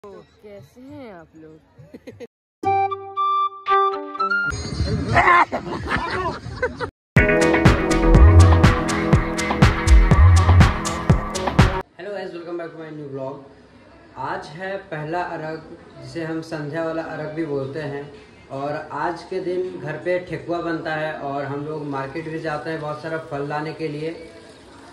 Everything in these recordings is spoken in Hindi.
तो कैसे हैं आप लोग? Hello guys, welcome back to my new blog. आज है पहला अरग, जिसे हम संध्या वाला अरग भी बोलते हैं। और आज के दिन घर पे ठेकुआ बनता है और हम लोग मार्केट भी जाते हैं बहुत सारा फल लाने के लिए।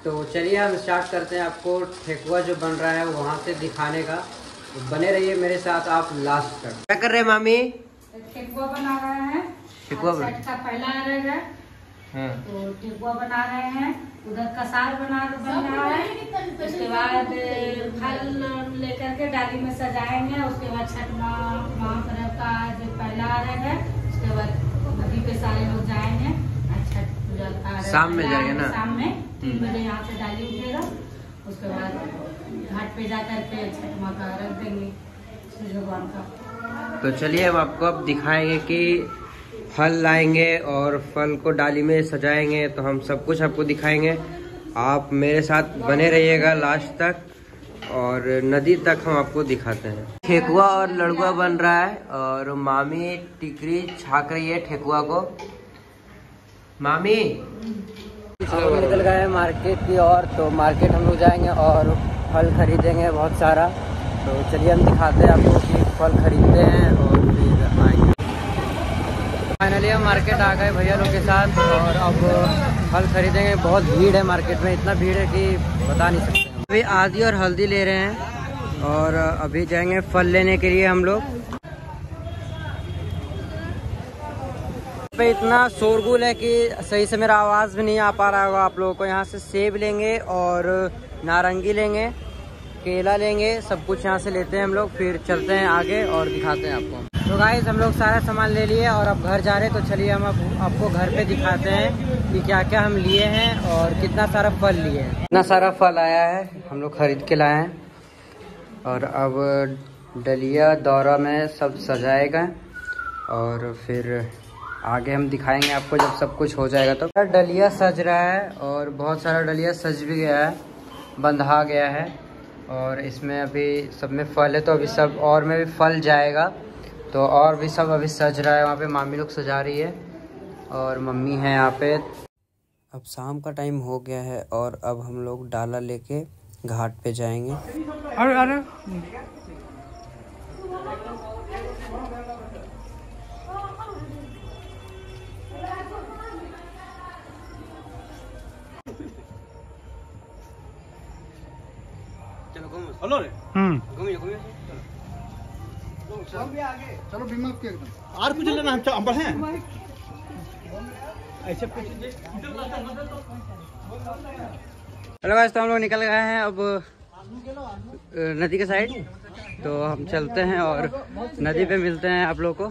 तो चलिए हम स्टार्ट करते हैं आपको ठेकुआ जो बन रहा है वहाँ से दिखाने का। तो बने रहिए मेरे साथ आप लास्ट तक। क्या कर रहे हैं मामी? ठेकुआ बना रहे हैं। ठेकुआ का पहला अरग है। हाँ। तो ठेकुआ बना रहे हैं, उधर कसार बन रहा है। उसके बाद फल लेकर के डाली में सजाएंगे। उसके बाद छठ महापर्व का जो पहला अरग है, उसके बाद नदी पे सारे लोग जाएंगे। छठ पूजा शाम में जाएंगे ना? शाम में 3 बजे यहाँ से डाली उठेगा। उसके बाद घाट पे जाकर के छठ माँ का अरग देंगे सूर्य भगवान का। तो चलिए हम आपको अब दिखाएंगे कि फल लाएंगे और फल को डाली में सजाएंगे। तो हम सब कुछ आपको दिखाएंगे, आप मेरे साथ बने रहिएगा लास्ट तक और नदी तक हम आपको दिखाते हैं। ठेकुआ और लड़ुआ बन रहा है और मामी टिकरी छाक रही है ठेकुआ को। मामी निकल गए हैं मार्केट की ओर। तो मार्केट हम लोग जाएंगे और फल खरीदेंगे बहुत सारा। तो चलिए हम दिखाते हैं आपको कि फल खरीदते हैं और फिर आएंगे। फाइनली हम मार्केट आ गए भैया लोग के साथ और अब फल खरीदेंगे। बहुत भीड़ है मार्केट में, इतना भीड़ है कि बता नहीं सकते। अभी आदि और हल्दी ले रहे हैं और अभी जाएंगे फल लेने के लिए हम लोग। पे इतना शोरगुल है कि सही से मेरा आवाज़ भी नहीं आ पा रहा होगा आप लोगों को। यहाँ से सेब लेंगे और नारंगी लेंगे, केला लेंगे, सब कुछ यहाँ से लेते हैं हम लोग। फिर चलते हैं आगे और दिखाते हैं आपको। तो गाइस हम लोग सारा सामान ले लिए और अब घर जा रहे हैं। तो चलिए हम आपको घर पे दिखाते हैं कि क्या क्या हम लिए हैं और कितना सारा फल लिए हैं। इतना सारा फल आया है, हम लोग खरीद के लाए हैं और अब डलिया दौरा में सब सजाएगा और फिर आगे हम दिखाएंगे आपको जब सब कुछ हो जाएगा। तो डलिया सज रहा है और बहुत सारा डलिया सज भी गया है, बंधा गया है और इसमें अभी सब में फल है। तो अभी सब और में भी फल जाएगा तो और भी सब अभी सज रहा है। वहाँ पे मामी लोग सजा रही है और मम्मी है यहाँ पे। अब शाम का टाइम हो गया है और अब हम लोग डाला लेके घाट पे जाएंगे। अरे चलो बीमा के एकदम और कुछ लेना हम बढ़े ऐसे कुछ। हेलो गाइस, तो हम लोग निकल गए हैं अब नदी के साइड। तो हम चलते हैं और नदी पे मिलते हैं आप लोग को।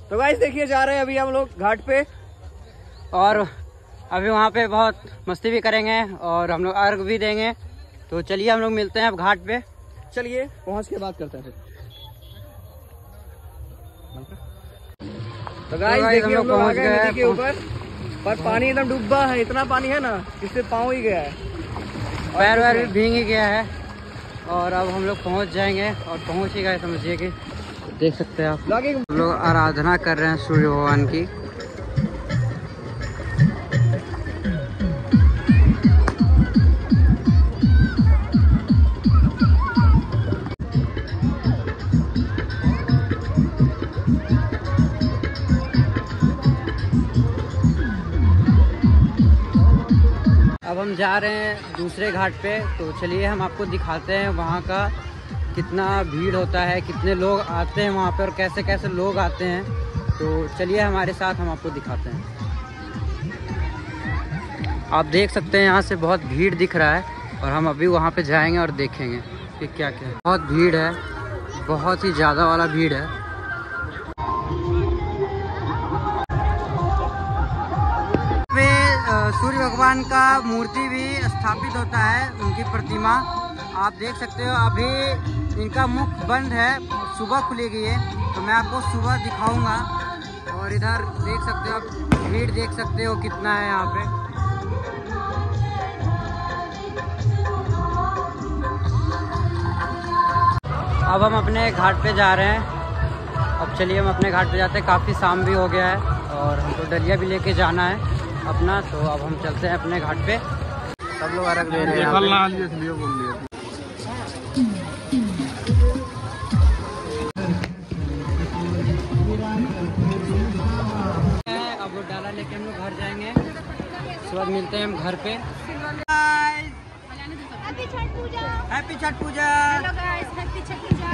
तो गाइस देखिए, जा रहे हैं अभी हम लोग घाट पे और अभी वहाँ पे बहुत मस्ती भी करेंगे और हम लोग अर्घ भी देंगे। तो चलिए हम लोग मिलते हैं अब घाट पे। चलिए पहुँच के बात करते हैं। तो गाइस देखिए हम लोग पहुँच गए नदी के ऊपर, पर पानी एकदम डूबा है। इतना पानी है ना, इससे पाँव ही गया है, पैर वैर भी भीग ही गया है। और अब हम लोग पहुँच जाएंगे और पहुँच ही गए समझिए कि। देख सकते हैं आप लोग आराधना कर रहे हैं सूर्य भगवान की। अब हम जा रहे हैं दूसरे घाट पे। तो चलिए हम आपको दिखाते हैं वहाँ का कितना भीड़ होता है, कितने लोग आते हैं वहाँ पे और कैसे कैसे लोग आते हैं। तो चलिए हमारे साथ, हम आपको दिखाते हैं। आप देख सकते हैं यहाँ से बहुत भीड़ दिख रहा है और हम अभी वहाँ पे जाएंगे और देखेंगे कि क्या क्या है। बहुत भीड़ है, बहुत ही ज़्यादा वाला भीड़ है। सूर्य भगवान का मूर्ति भी स्थापित होता है, उनकी प्रतिमा आप देख सकते हो। अभी इनका मुख बंद है, सुबह खुलेगी ये, तो मैं आपको सुबह दिखाऊंगा। और इधर देख सकते हो आप, भीड़ देख सकते हो कितना है यहाँ पे। अब हम अपने घाट पे जा रहे हैं। अब चलिए हम अपने घाट पे जाते हैं, काफ़ी शाम भी हो गया है और हमको डलिया भी लेके जाना है अपना। तो अब हम चलते हैं अपने घाट पे। सब लोग अर्घ दे रहे हैं। अब वो डाला लेके हम लोग घर जाएंगे, उसके बाद मिलते हैं हम घर पे। हैप्पी छठ पूजा। हैप्पी छठ पूजा। हेलो गाइस, हैप्पी छठ पूजा।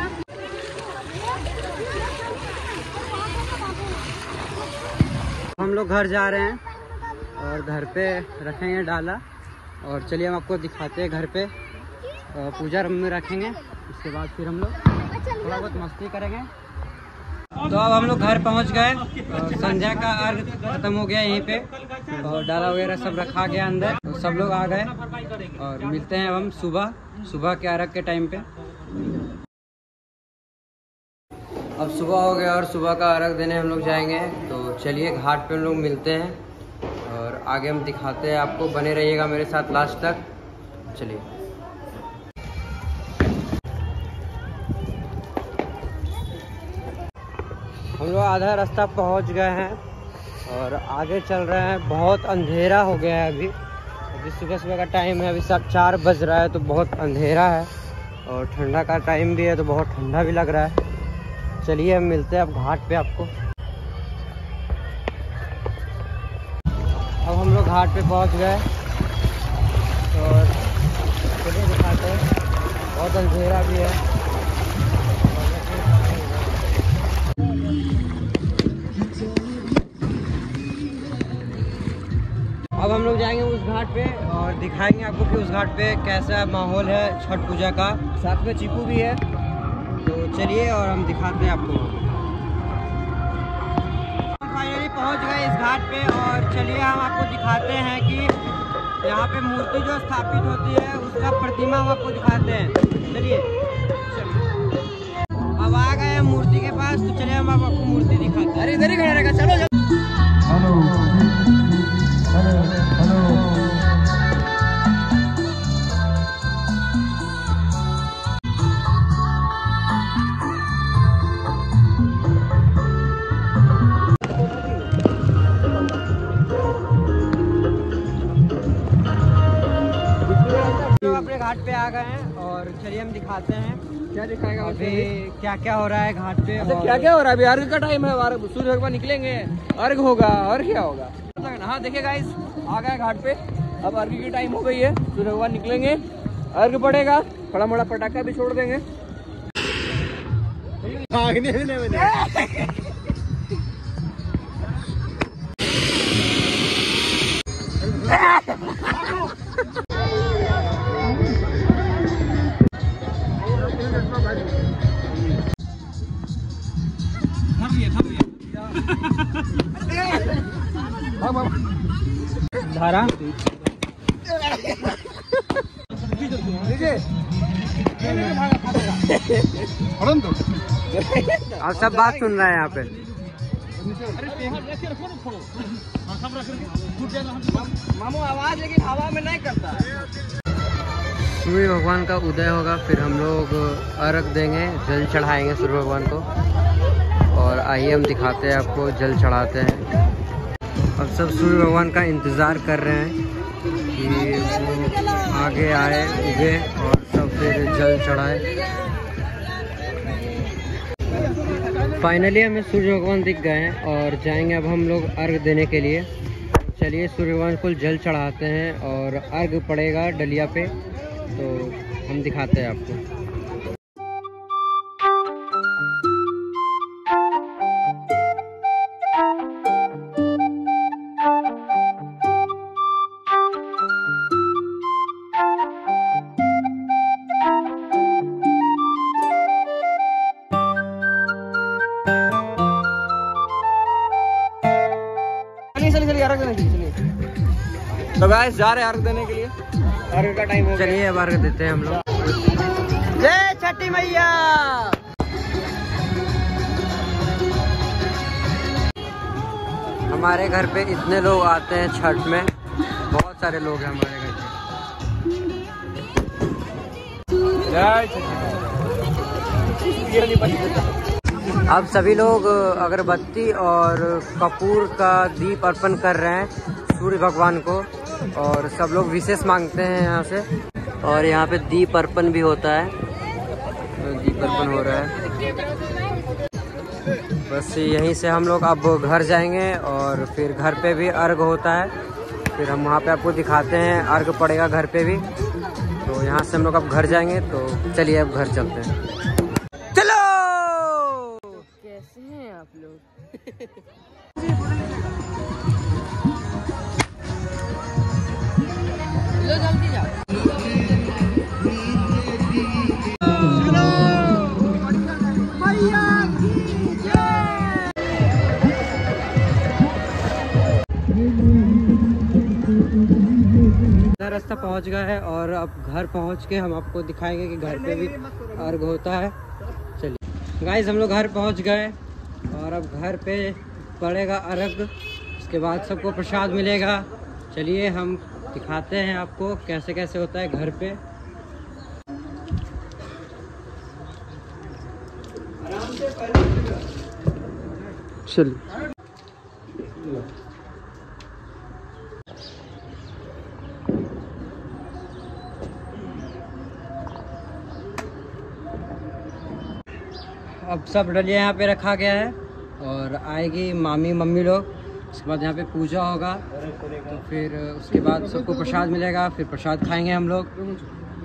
हम लोग घर जा रहे हैं और घर पे रखेंगे डाला। और चलिए हम आपको दिखाते हैं घर पे पूजा रूम में रखेंगे। उसके बाद फिर हम लोग थोड़ा बहुत मस्ती करेंगे। तो अब हम लोग घर पहुंच गए और संध्या का अर्घ खत्म हो गया यहीं पे और डाला वगैरह सब रखा गया अंदर। तो सब लोग आ गए और मिलते हैं अब हम सुबह के अर्घ के टाइम पे। अब सुबह हो गया और सुबह का अर्घ देने हम लोग जाएंगे। तो चलिए घाट पे हम लोग मिलते हैं और आगे हम दिखाते हैं आपको। बने रहिएगा मेरे साथ लास्ट तक। चलिए हम लोग आधा रास्ता पहुंच गए हैं और आगे चल रहे हैं। बहुत अंधेरा हो गया है अभी सुबह का टाइम है। अभी 4 बज रहा है तो बहुत अंधेरा है और ठंडा का टाइम भी है तो बहुत ठंडा भी लग रहा है। चलिए हम मिलते हैं अब घाट पे आपको। अब हम लोग घाट पे पहुंच गए और चलिए दिखाते हैं। बहुत अंधेरा भी है। अब हम लोग जाएंगे उस घाट पे और दिखाएंगे आपको कि उस घाट पे कैसा माहौल है छठ पूजा का। साथ में चीकू भी है। तो चलिए और हम दिखाते हैं आपको। फाइनली पहुंच गए इस घाट पे और चलिए हम आपको दिखाते हैं कि यहाँ पे मूर्ति जो स्थापित होती है उसका प्रतिमा हम आपको दिखाते हैं। चलिए अब आ गए हैं मूर्ति के पास। तो चलिए हम आपको मूर्ति दिखाते हैं। अरे इधर ही खड़ा रहेगा। चलो अपने घाट पे आ गए हैं और चलिए हम दिखाते हैं क्या दिखाएगा अभी क्या क्या हो रहा है घाट पे। अच्छा क्या क्या हो रहा है? अभी अर्घ का टाइम है। सूर्य भगवान निकलेंगे, अर्घ होगा और क्या होगा। हाँ देखिए गाइस, आ गए घाट पे। अब अर्घ की टाइम हो गई है। सूर्य भगवान निकलेंगे, अर्घ पड़ेगा, बड़ा बड़ा पटाखा भी छोड़ देंगे। धारा आप सब बात सुन रहे हैं यहाँ पे। मामू आवाज लेकिन हवा में नहीं करता। सूर्य भगवान का उदय होगा फिर हम लोग अर्घ देंगे, जल चढ़ाएंगे सूर्य भगवान को। और आइए हम दिखाते हैं आपको, जल चढ़ाते हैं। अब सब सूर्य भगवान का इंतज़ार कर रहे हैं कि वो आगे आए, उगे और सब फिर जल चढ़ाए। फाइनली हमें सूर्य भगवान दिख गए हैं और जाएंगे अब हम लोग अर्घ देने के लिए। चलिए सूर्य भगवान को जल चढ़ाते हैं और अर्घ पड़ेगा डलिया पे। तो हम दिखाते हैं आपको। चलिए अर्घ देने के लिए। तो गाइस जा रहे हैं अर्घ देने के लिए। अर्घ का टाइम हो गया। चलिए अब अर्घ देते हैं हम लोग। जय छठी मैया। हमारे घर पे इतने लोग आते हैं छठ में, बहुत सारे लोग हैं हमारे घर पे। जय छठी। अब सभी लोग अगरबत्ती और कपूर का दीप अर्पण कर रहे हैं सूर्य भगवान को, और सब लोग विशेष मांगते हैं यहाँ से। और यहाँ पे दीप अर्पण भी होता है, तो दीप अर्पण हो रहा है। बस यहीं से हम लोग अब घर जाएंगे और फिर घर पे भी अर्घ होता है, फिर हम वहाँ पे आपको दिखाते हैं, अर्घ पड़ेगा घर पे भी। तो यहाँ से हम लोग अब घर जाएंगे, तो चलिए अब घर चलते हैं। चलो, कैसे हैं आप लोग? लो जल्दी जाओ। रास्ता पहुंच गया है और अब घर पहुंच के हम आपको दिखाएंगे कि घर पे भी अर्घ होता है। चलिए गाइस, हम लोग घर पहुंच गए और अब घर पे पड़ेगा अर्घ, उसके बाद सबको प्रसाद मिलेगा। चलिए हम दिखाते हैं आपको कैसे कैसे होता है घर पे। चलिए अब सब डलिया यहाँ पे रखा गया है और आएगी मम्मी लोग, उसके बाद यहाँ पे पूजा होगा, तो फिर उसके बाद सबको प्रसाद मिलेगा, फिर प्रसाद खाएंगे हम लोग,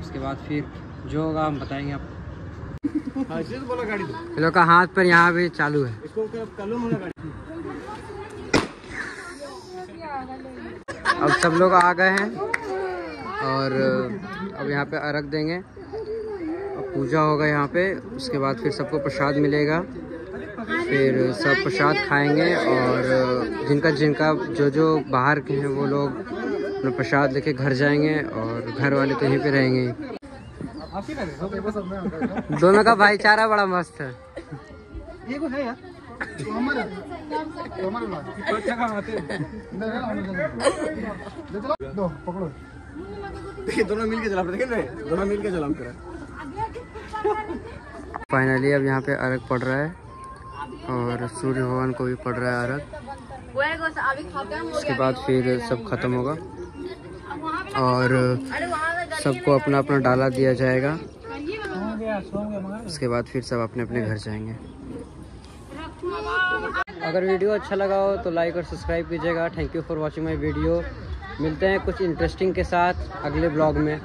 उसके बाद फिर जो होगा हम बताएंगे आपको। इन लोग का हाथ पर यहाँ भी चालू है। अब सब लोग आ गए हैं और अब यहाँ पे अर्घ देंगे, पूजा होगा यहाँ पे, उसके बाद फिर सबको प्रसाद मिलेगा, फिर सब प्रसाद खाएंगे और जिनका जो बाहर के हैं वो लोग अपना प्रसाद लेके घर जाएंगे और घर वाले तो यहीं पे रहेंगे। दोनों का भाईचारा बड़ा मस्त है। दोनों मिलके चला, दोनों मिलके चला। फाइनली अब यहाँ पे अर्घ पड़ रहा है और सूर्य भगवान को भी पड़ रहा है अर्घ। उसके बाद फिर सब खत्म होगा और सबको अपना अपना डाला दिया जाएगा। उसके बाद फिर सब अपने अपने घर जाएंगे। अगर वीडियो अच्छा लगा हो तो लाइक और सब्सक्राइब कीजिएगा। Thank you for watching my video. मिलते हैं कुछ इंटरेस्टिंग के साथ अगले ब्लॉग में।